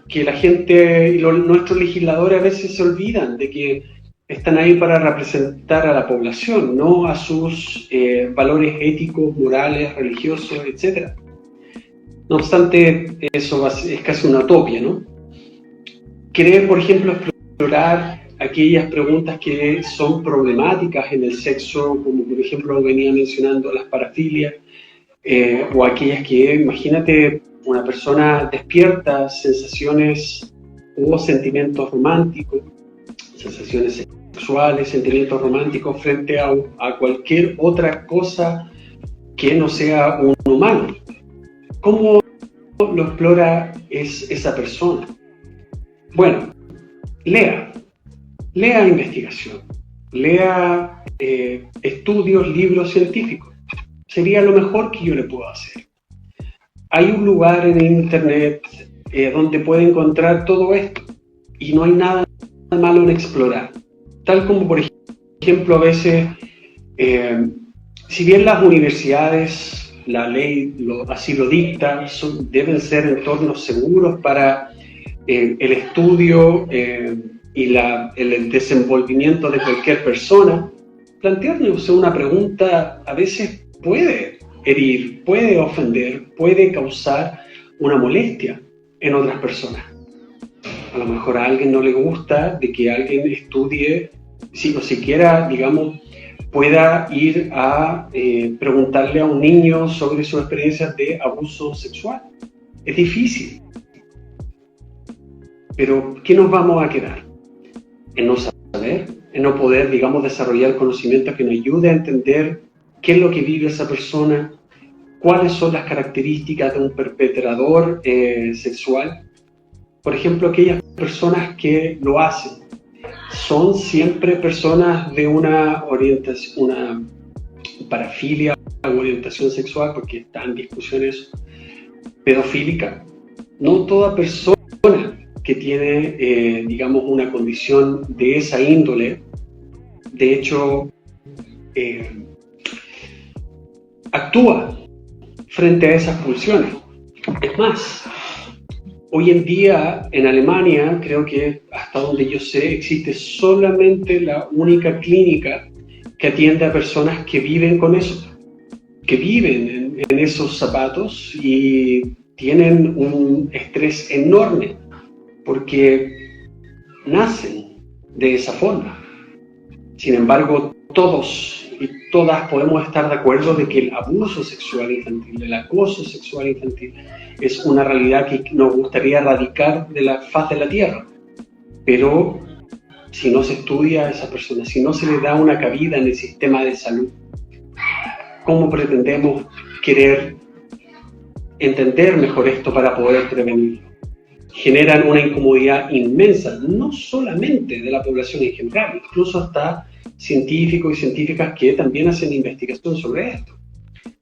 [SPEAKER 3] que la gente y nuestros legisladores a veces se olvidan de que están ahí para representar a la población, no a sus valores éticos, morales, religiosos, etc. No obstante, eso es casi una utopía, ¿no? Querer, por ejemplo, explorar aquellas preguntas que son problemáticas en el sexo, como por ejemplo venía mencionando las parafilias, o aquellas que, imagínate, una persona despierta sensaciones o sentimientos románticos, sensaciones sexuales, sentimientos románticos frente a cualquier otra cosa que no sea un humano. ¿Cómo lo explora esa persona? Bueno, lea investigación, lea estudios, libros científicos. Sería lo mejor que yo le puedo hacer. Hay un lugar en internet donde puede encontrar todo esto y no hay nada malo en explorar. Tal como, por ejemplo, a veces, si bien las universidades, la ley así lo dicta, deben ser entornos seguros para el estudio y el desenvolvimiento de cualquier persona, plantearnos una pregunta a veces puede herir, puede ofender, puede causar una molestia en otras personas. A lo mejor a alguien no le gusta de que alguien estudie o siquiera, digamos, pueda ir a preguntarle a un niño sobre sus experiencias de abuso sexual. Es difícil. Pero, ¿qué nos vamos a quedar? En no saber, en no poder, digamos, desarrollar conocimientos que nos ayude a entender qué es lo que vive esa persona, cuáles son las características de un perpetrador sexual. Por ejemplo, aquellas personas que lo hacen, ¿son siempre personas de una orientación, una parafilia o orientación sexual? Porque está en discusión eso, pedofílica. No toda persona que tiene, digamos, una condición de esa índole, de hecho, actúa frente a esas pulsiones. Es más, hoy en día en Alemania, creo que hasta donde yo sé, existe solamente la única clínica que atiende a personas que viven con eso, que viven en esos zapatos y tienen un estrés enorme porque nacen de esa forma. Sin embargo, todos y todas podemos estar de acuerdo de que el abuso sexual infantil, el acoso sexual infantil, es una realidad que nos gustaría erradicar de la faz de la tierra. Pero si no se estudia a esa persona, si no se le da una cabida en el sistema de salud, ¿cómo pretendemos querer entender mejor esto para poder prevenirlo? Generan una incomodidad inmensa, no solamente de la población en general, incluso hasta científicos y científicas que también hacen investigación sobre esto.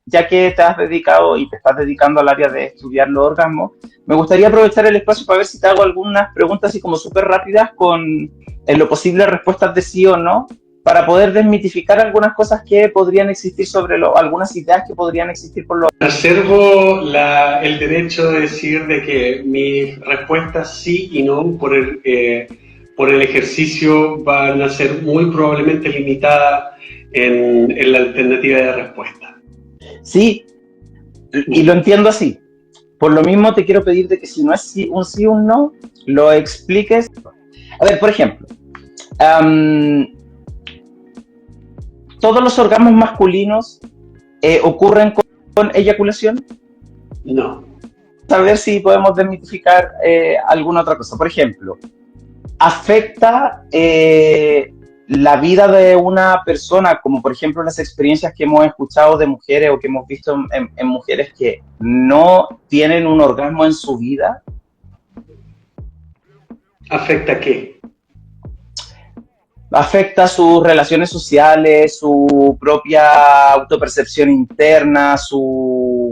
[SPEAKER 2] Ya que te has dedicado y te estás dedicando al área de estudiar los orgasmos, me gustaría aprovechar el espacio para ver si te hago algunas preguntas así como súper rápidas con en lo posible respuestas de sí o no, para poder desmitificar algunas cosas que podrían existir sobre algunas ideas que podrían existir por lo...
[SPEAKER 3] Reservo el derecho de decir de que mis respuestas sí y no por el ejercicio van a ser muy probablemente limitadas en la alternativa de respuesta.
[SPEAKER 2] Sí, y lo entiendo así. Por lo mismo te quiero pedir de que si no es un sí o un no, lo expliques. A ver, por ejemplo, ¿todos los orgasmos masculinos ocurren con eyaculación?
[SPEAKER 3] No.
[SPEAKER 2] A ver si podemos desmitificar alguna otra cosa. Por ejemplo, ¿afecta la vida de una persona, como por ejemplo las experiencias que hemos escuchado de mujeres o que hemos visto en mujeres que no tienen un orgasmo en su vida?
[SPEAKER 3] ¿Afecta qué?
[SPEAKER 2] Afecta sus relaciones sociales, su propia autopercepción interna, su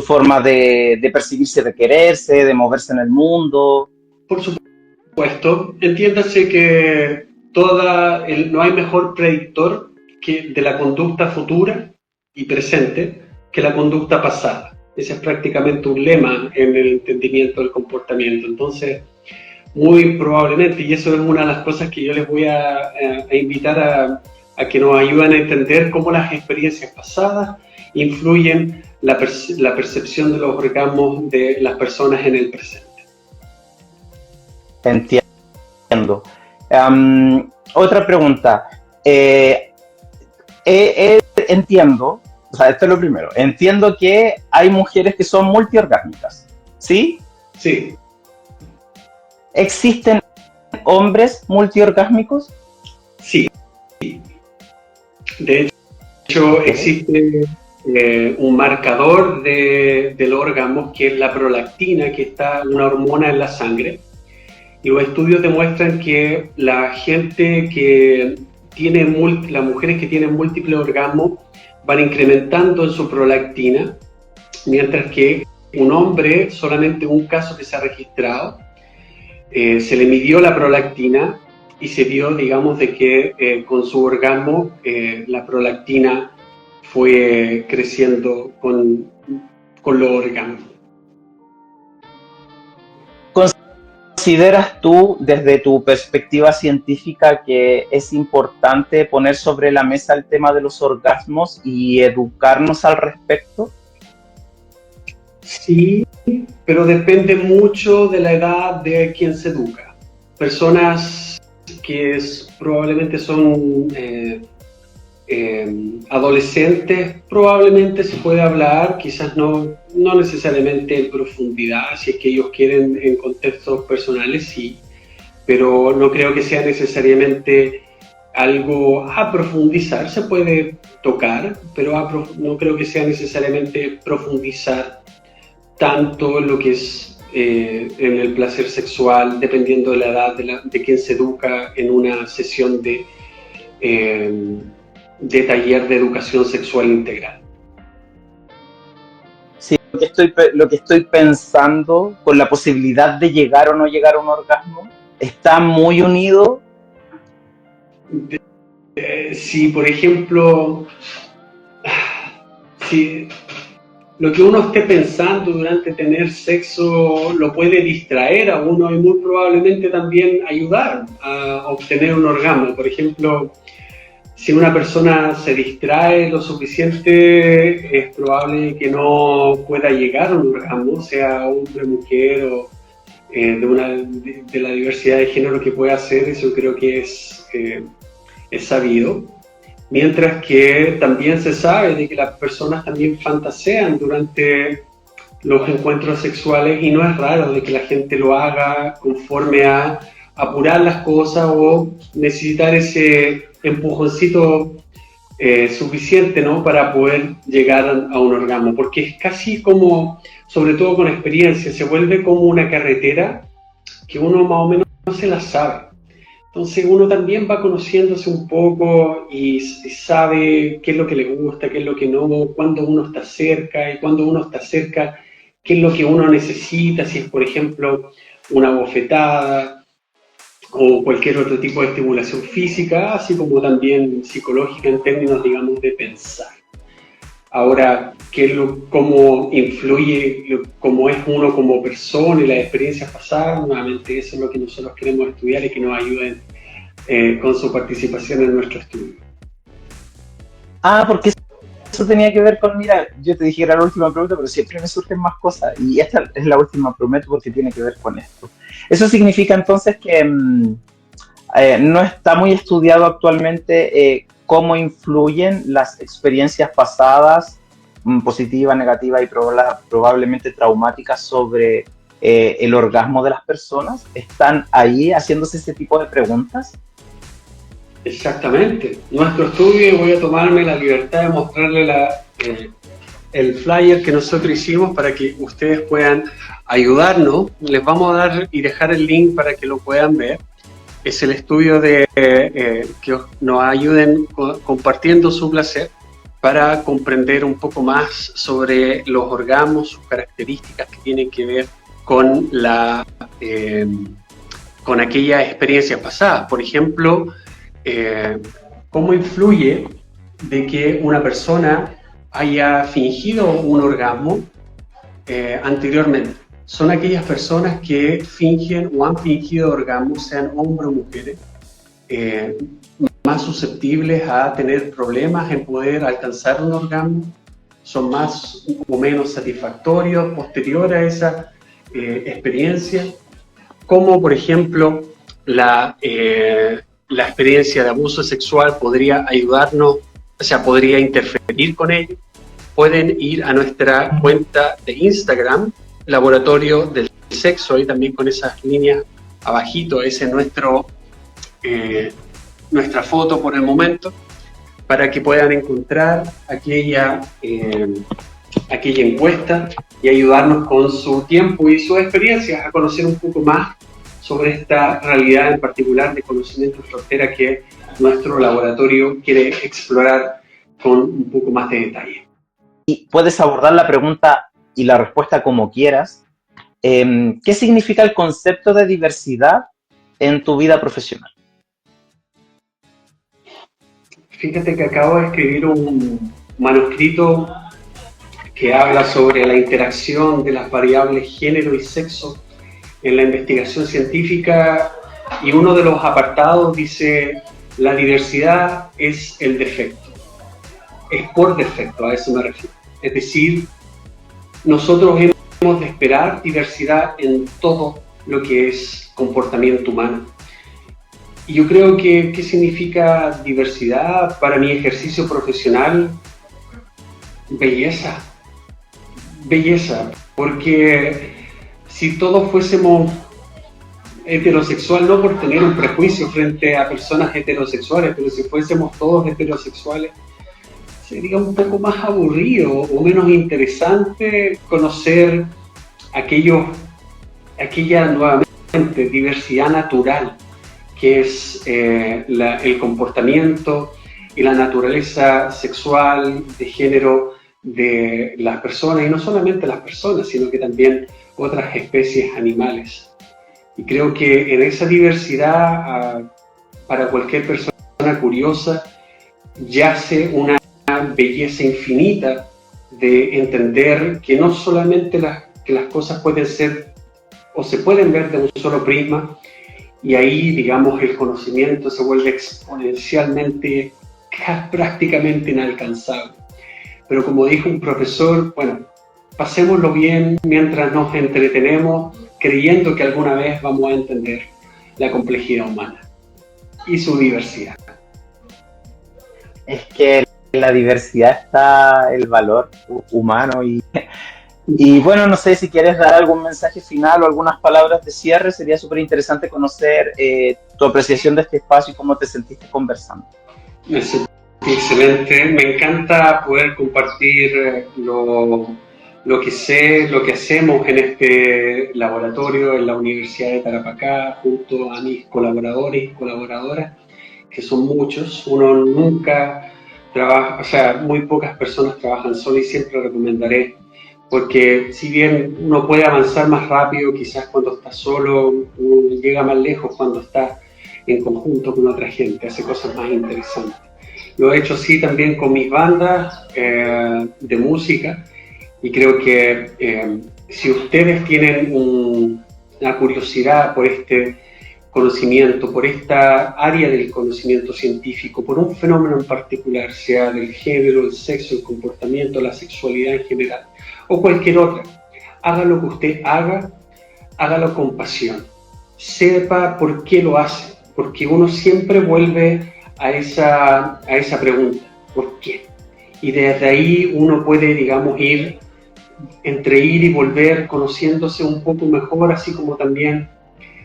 [SPEAKER 2] forma de percibirse, de quererse, de moverse en el mundo.
[SPEAKER 3] Por supuesto, entiéndase que no hay mejor predictor de la conducta futura y presente que la conducta pasada. Ese es prácticamente un lema en el entendimiento del comportamiento. Entonces, muy probablemente, y eso es una de las cosas que yo les voy a invitar a que nos ayuden a entender cómo las experiencias pasadas influyen la percepción de los orgasmos de las personas en el presente.
[SPEAKER 2] Entiendo. Otra pregunta. Entiendo, o sea, esto es lo primero. Entiendo que hay mujeres que son multiorgásmicas, ¿sí?
[SPEAKER 3] Sí.
[SPEAKER 2] ¿Existen hombres multiorgásmicos?
[SPEAKER 3] Sí. De hecho, existe un marcador del orgasmo que es la prolactina, que está una hormona en la sangre. Y los estudios demuestran que las mujeres que tienen múltiples orgasmos van incrementando en su prolactina, mientras que un hombre, solamente un caso que se ha registrado, se le midió la prolactina y se vio, digamos, de que con su orgasmo la prolactina fue creciendo con los orgasmos.
[SPEAKER 2] ¿Consideras tú, desde tu perspectiva científica, que es importante poner sobre la mesa el tema de los orgasmos y educarnos al respecto?
[SPEAKER 3] Sí, pero depende mucho de la edad de quien se educa. Personas que probablemente son adolescentes, probablemente se puede hablar, quizás no necesariamente en profundidad, si es que ellos quieren en contextos personales, sí, pero no creo que sea necesariamente algo a profundizar. Se puede tocar, pero no creo que sea necesariamente profundizar tanto en lo que es en el placer sexual, dependiendo de la edad de quien se educa en una sesión de taller de educación sexual integral.
[SPEAKER 2] Sí, lo que estoy pensando con la posibilidad de llegar o no llegar a un orgasmo está muy unido.
[SPEAKER 3] Si, por ejemplo, si lo que uno esté pensando durante tener sexo lo puede distraer a uno y muy probablemente también ayudar a obtener un orgasmo. Por ejemplo, si una persona se distrae lo suficiente, es probable que no pueda llegar a un orgasmo, sea hombre, mujer o de la diversidad de género que pueda ser. Eso creo que es sabido. Mientras que también se sabe de que las personas también fantasean durante los encuentros sexuales, y no es raro de que la gente lo haga conforme a apurar las cosas o necesitar ese empujoncito suficiente, ¿no?, para poder llegar a un orgasmo, porque es casi como, sobre todo con experiencia, se vuelve como una carretera que uno más o menos no se la sabe. Entonces uno también va conociéndose un poco y sabe qué es lo que le gusta, qué es lo que no, cuándo uno está cerca, y cuando uno está cerca, qué es lo que uno necesita, si es, por ejemplo, una bofetada o cualquier otro tipo de estimulación física, así como también psicológica en términos, digamos, de pensar. Ahora, cómo influye, cómo es uno como persona y las experiencias pasadas, nuevamente eso es lo que nosotros queremos estudiar y que nos ayuden con su participación en nuestro estudio.
[SPEAKER 2] Porque eso tenía que ver con, mira, yo te dije que era la última pregunta, pero siempre me surgen más cosas, y esta es la última, prometo, porque tiene que ver con esto. Eso significa entonces que no está muy estudiado actualmente cómo influyen las experiencias pasadas, positivas, negativas y probablemente traumáticas, sobre el orgasmo de las personas. ¿Están ahí haciéndose ese tipo de preguntas?
[SPEAKER 3] Exactamente. Nuestro estudio, voy a tomarme la libertad de mostrarle el flyer que nosotros hicimos para que ustedes puedan ayudarnos. Les vamos a dar y dejar el link para que lo puedan ver. Es el estudio que nos ayuden compartiendo su placer para comprender un poco más sobre los orgasmos, sus características que tienen que ver con con aquellas experiencias pasadas. Por ejemplo, cómo influye de que una persona haya fingido un orgasmo anteriormente. Son aquellas personas que fingen o han fingido orgasmos, sean hombres o mujeres, más susceptibles a tener problemas en poder alcanzar un orgasmo, son más o menos satisfactorios posterior a esa experiencia, como por ejemplo la experiencia de abuso sexual podría ayudarnos, o sea, podría interferir con ello. Pueden ir a nuestra cuenta de Instagram, Laboratorio del Sexo, y también con esas líneas abajito, ese es nuestra foto por el momento, para que puedan encontrar aquella encuesta y ayudarnos con su tiempo y sus experiencias a conocer un poco más sobre esta realidad en particular de conocimiento frontera que nuestro laboratorio quiere explorar con un poco más de detalle.
[SPEAKER 2] Y puedes abordar la pregunta y la respuesta como quieras. ¿Qué significa el concepto de diversidad en tu vida profesional?
[SPEAKER 3] Fíjate que acabo de escribir un manuscrito que habla sobre la interacción de las variables género y sexo en la investigación científica, y uno de los apartados dice: la diversidad es el defecto. Es por defecto, a eso me refiero. Es decir, nosotros hemos de esperar diversidad en todo lo que es comportamiento humano. Y yo creo que, ¿qué significa diversidad para mi ejercicio profesional? Belleza, belleza, porque si todos fuésemos heterosexual, no por tener un prejuicio frente a personas heterosexuales, pero si fuésemos todos heterosexuales, sería un poco más aburrido o menos interesante conocer aquella nuevamente diversidad natural que es el comportamiento y la naturaleza sexual, de género de las personas, y no solamente las personas, sino que también otras especies animales. Y creo que en esa diversidad, para cualquier persona curiosa, yace una belleza infinita de entender que no solamente que las cosas pueden ser o se pueden ver de un solo prisma, y ahí, digamos, el conocimiento se vuelve exponencialmente, prácticamente inalcanzable. Pero como dijo un profesor, bueno, pasémoslo bien mientras nos entretenemos, creyendo que alguna vez vamos a entender la complejidad humana y su diversidad.
[SPEAKER 2] Es que en la diversidad está el valor humano y bueno, no sé si quieres dar algún mensaje final o algunas palabras de cierre. Sería súper interesante conocer tu apreciación de este espacio y cómo te sentiste conversando.
[SPEAKER 3] Me sentí excelente, me encanta poder compartir lo que sé, lo que hacemos en este laboratorio en la Universidad de Tarapacá, junto a mis colaboradores y colaboradoras, que son muchos. Uno nunca trabaja, o sea, muy pocas personas trabajan solo, y siempre recomendaré, porque si bien uno puede avanzar más rápido quizás cuando está solo, uno llega más lejos cuando está en conjunto con otra gente, hace cosas más interesantes. Lo he hecho así también con mis bandas de música, y creo que si ustedes tienen una curiosidad por este conocimiento, por esta área del conocimiento científico, por un fenómeno en particular, sea del género, el sexo, el comportamiento, la sexualidad en general, o cualquier otra, haga lo que usted haga, hágalo con pasión. Sepa por qué lo hace, porque uno siempre vuelve a esa pregunta, ¿por qué? Y desde ahí uno puede, digamos, ir y volver conociéndose un poco mejor, así como también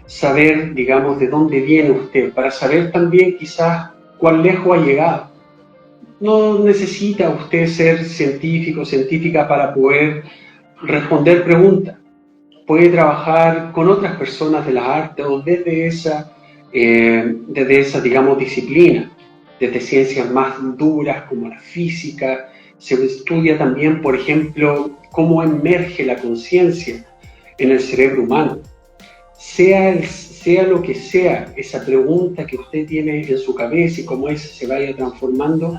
[SPEAKER 3] saber, digamos, de dónde viene usted, para saber también quizás cuán lejos ha llegado. No necesita usted ser científico o científica para poder responder preguntas. Puede trabajar con otras personas de las artes o desde esa, digamos, disciplina, desde ciencias más duras como la física. Se estudia también, por ejemplo, cómo emerge la conciencia en el cerebro humano. Sea lo que sea esa pregunta que usted tiene en su cabeza y cómo esa se vaya transformando,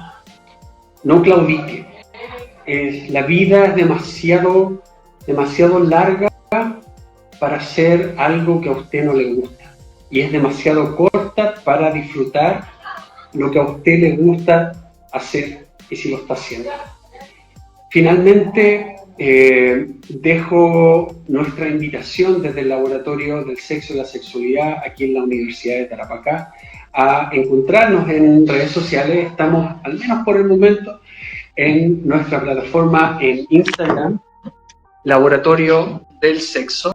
[SPEAKER 3] no claudique. La vida es demasiado larga para hacer algo que a usted no le gusta, y es demasiado corta para disfrutar lo que a usted le gusta hacer, y si lo está haciendo. Finalmente, dejo nuestra invitación desde el Laboratorio del Sexo y la Sexualidad aquí en la Universidad de Tarapacá a encontrarnos en redes sociales. Estamos, al menos por el momento, en nuestra plataforma en Instagram, Laboratorio del Sexo.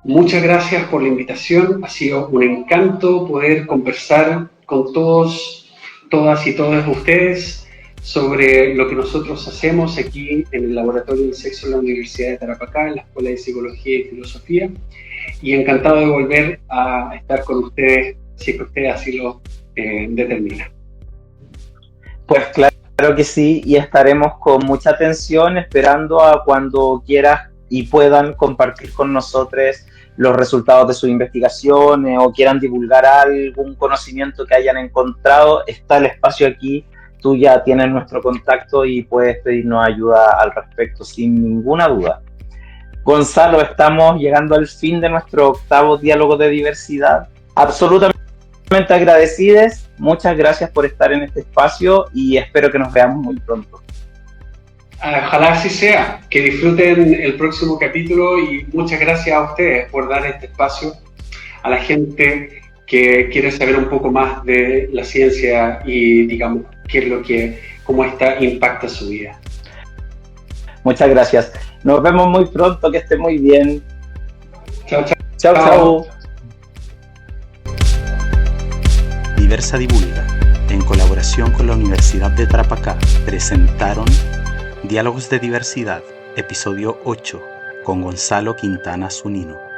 [SPEAKER 3] Muchas gracias por la invitación, ha sido un encanto poder conversar con todos, todas y todos ustedes sobre lo que nosotros hacemos aquí en el Laboratorio del Sexo de la Universidad de Tarapacá, en la Escuela de Psicología y Filosofía, y encantado de volver a estar con ustedes, si es que ustedes así lo determinan.
[SPEAKER 2] Pues claro que sí, y estaremos con mucha atención esperando a cuando quieras y puedan compartir con nosotros los resultados de sus investigaciones o quieran divulgar algún conocimiento que hayan encontrado. Está el espacio aquí, tú ya tienes nuestro contacto y puedes pedirnos ayuda al respecto sin ninguna duda. Gonzalo, estamos llegando al fin de nuestro 8º diálogo de diversidad. Absolutamente agradecidos, muchas gracias por estar en este espacio y espero que nos veamos muy pronto.
[SPEAKER 3] Ojalá así sea, que disfruten el próximo capítulo, y muchas gracias a ustedes por dar este espacio a la gente que quiere saber un poco más de la ciencia y, digamos, cómo esta impacta su vida.
[SPEAKER 2] Muchas gracias. Nos vemos muy pronto, que esté muy bien.
[SPEAKER 3] Chao, chao.
[SPEAKER 2] Chao, chao.
[SPEAKER 1] Diversa Divulga, en colaboración con la Universidad de Tarapacá, presentaron Diálogos de Diversidad, episodio 8, con Gonzalo Quintana Zunino.